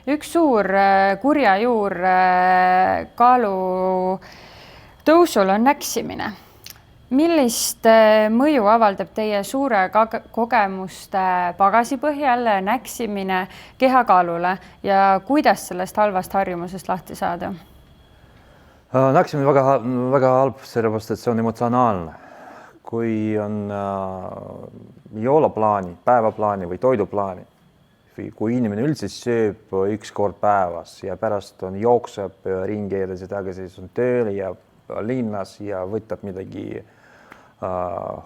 Üks suur kurja juur kaalu tõusul on näksimine. Millist mõju avaldab teie suure kogemuste pagasi põhjal näksimine kehakaalule ja kuidas sellest halvast harjumusest lahti saada? Näksimine väga halb, sellepärast, et see on emotsionaalne. Kui on joolaplaani, päevaplaani või toiduplaani, kui inimene üldse sööb üks kord päevas ja pärast jookseb ringi edasi tagasi, siis on tööl ja linnas ja võtab midagi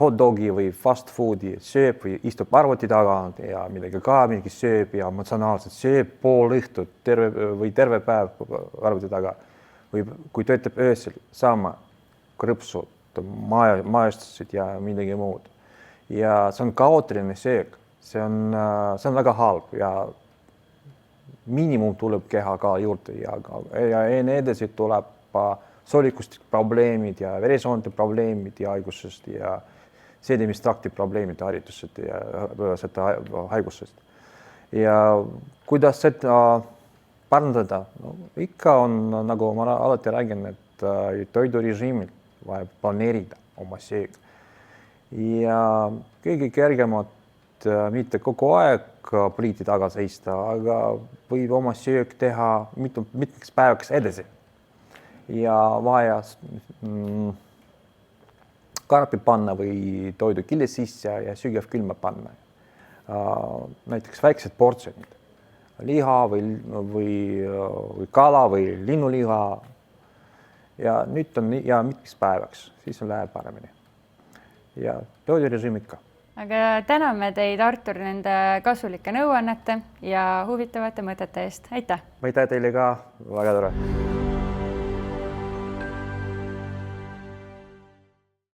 hot dogi või fast foodi, sööb või istub arvuti tagant ja midagi sööb ja emotsionaalselt sööb pool õhtut terve päev arvuti taga. Või kui töötab öösel sama krõpsud, maestused ja midagi muud. Ja see on kaootiline söök. See on väga halb ja miinimum tuleb kehaga juurde ja edasi tuleb soolikustik probleemid ja veresoonte probleemid ja haigusest ja seedimistrakti probleemid haritusest ja seda haigusest. Ja kuidas seda parandada? No, ikka on, nagu ma alati räägin, et toidurežiimil vaja planeerida oma söök. Ja kõige kergemad mitte kogu aeg pliiti taga seista, aga võib oma söök teha mitmeks päevaks edasi. Ja vaja karpi panna või toidu kille sisse ja sügav külma panna. Näiteks väiksed portsjonid, liha või kala või linnuliha. Ja nüüd on mitmeks päevaks, siis läheb paremini. Ja toidurežiim ikka. Aga täname teid, Artur, nende kasulike nõuannete ja huvitavate mõtete eest. Aitäh! Aitäh teile ka, väga tore!